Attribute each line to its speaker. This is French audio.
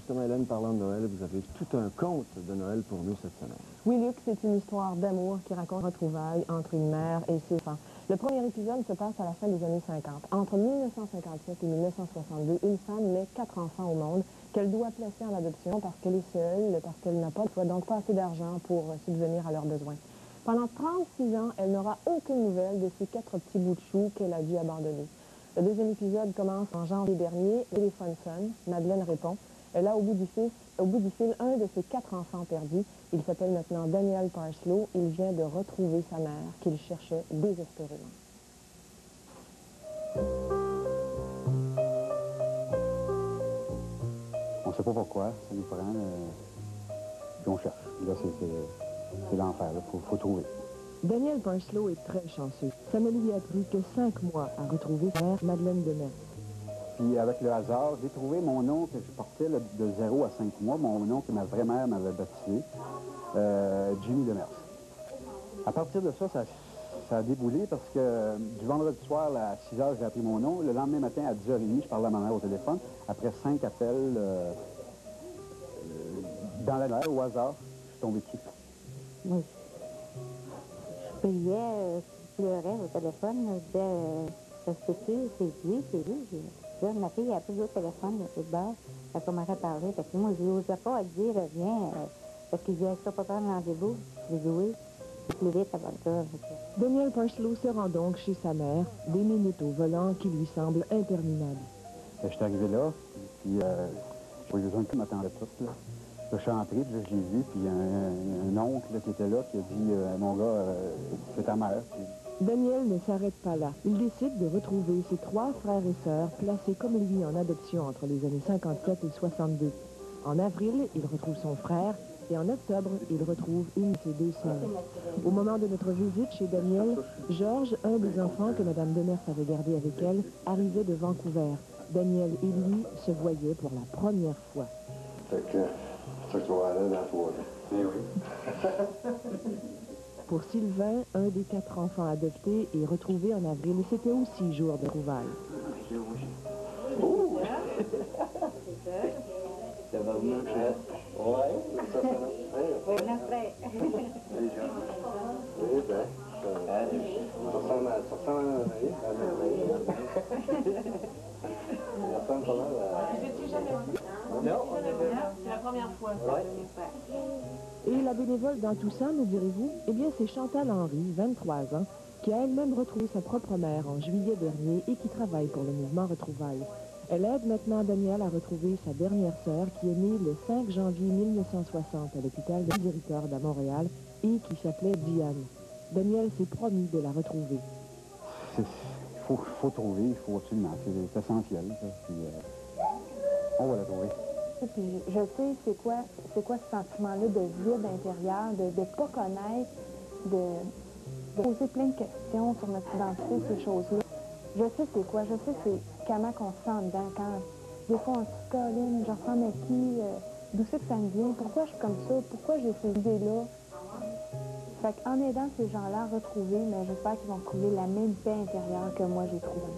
Speaker 1: justement, Hélène, parlant de Noël, vous avez tout un conte de Noël pour nous cette semaine.
Speaker 2: Oui, Luc, c'est une histoire d'amour qui raconte retrouvailles entre une mère et ses enfants. Le premier épisode se passe à la fin des années 50. Entre 1957 et 1962, une femme met 4 enfants au monde qu'elle doit placer en adoption parce qu'elle est seule, parce qu'elle n'a pas, donc pas assez d'argent pour subvenir à leurs besoins. Pendant 36 ans, elle n'aura aucune nouvelle de ces 4 petits bouts de chou qu'elle a dû abandonner. Le deuxième épisode commence en janvier dernier. Le téléphone sonne. Madeleine répond. Elle a au bout du fil un de ses 4 enfants perdus. Il s'appelle maintenant Daniel Parslow. Il vient de retrouver sa mère qu'il cherchait désespérément.
Speaker 3: On ne sait pas pourquoi, ça nous prend, puis on cherche. Là, c'est l'enfer, il faut trouver.
Speaker 2: Daniel Parslow est très chanceux. Ça ne lui a pris que 5 mois à retrouver sa mère, Madeleine Demers.
Speaker 3: Puis avec le hasard, j'ai trouvé mon nom que je portais là, de 0 à 5 mois, mon nom que ma vraie-mère m'avait baptisé, Jimmy Demers. À partir de ça, ça a déboulé parce que du vendredi soir à 6 h, j'ai appris mon nom. Le lendemain matin, à 10 h 30, je parlais à ma mère au téléphone. Après 5 appels, dans la mer, au hasard, je suis tombé dessus.
Speaker 4: Oui. Je priais, je pleurais au téléphone, je disais, ça se peut-tu, c'est lui, c'est lui. Là, ma fille a pris au téléphone, de toute base, elle commençait à parler, parce que moi, je n'osais pas dire, viens, parce qu'il disait, ça pas prendre rendez-vous. J'ai dit oui, plus vite avant ça.
Speaker 2: Daniel Parslow se rend donc chez sa mère, des minutes au volant qui lui semblent interminables.
Speaker 3: Je suis arrivé là, puis j'ai eu besoin de m'attendre tout, là. Là, je suis entré, puis là, je l'ai vu, puis un oncle là, qui était là, qui a dit, mon gars, c'est ta mère. Puis...
Speaker 2: Daniel ne s'arrête pas là. Il décide de retrouver ses 3 frères et sœurs placés comme lui en adoption entre les années 57 et 62. En avril, il retrouve son frère et en octobre, il retrouve une de ses 2 sœurs. Au moment de notre visite chez Daniel, Georges, un des enfants que Mme Demers avait gardé avec elle, arrivait de Vancouver. Daniel et lui se voyaient pour la première fois. Pour Sylvain, un des 4 enfants adoptés est retrouvé en avril, et c'était aussi jour de trouvailles.
Speaker 5: Oh! Ça va venir, ouais, ça va venir. Oui, ben, ça ressemble à ça ressemble pas mal à...
Speaker 6: J'ai jamais vu.
Speaker 5: Non,
Speaker 6: c'est la première fois.
Speaker 2: Et la bénévole dans tout ça, me direz-vous? Eh bien, c'est Chantal Henry, 23 ans, qui a elle-même retrouvé sa propre mère en juillet dernier et qui travaille pour le mouvement Retrouvailles. Elle aide maintenant Daniel à retrouver sa dernière sœur qui est née le 5 janvier 1960 à l'hôpital de Miséricorde à Montréal et qui s'appelait Diane. Daniel s'est promis de la retrouver.
Speaker 3: Il faut trouver, il faut absolument, c'est essentiel. Ça, puis, on va la trouver.
Speaker 7: Puis je sais c'est quoi ce sentiment-là de vide intérieur, de ne pas connaître, de poser plein de questions sur notre identité, ces choses-là. Je sais c'est quoi, je sais c'est comment on se sent dedans, quand des fois on se colline, je ressemble à qui, d'où c'est que ça me vient, pourquoi je suis comme ça, pourquoi j'ai ces idées-là. Fait qu'en aidant ces gens-là à retrouver, mais j'espère qu'ils vont trouver la même paix intérieure que moi j'ai trouvée.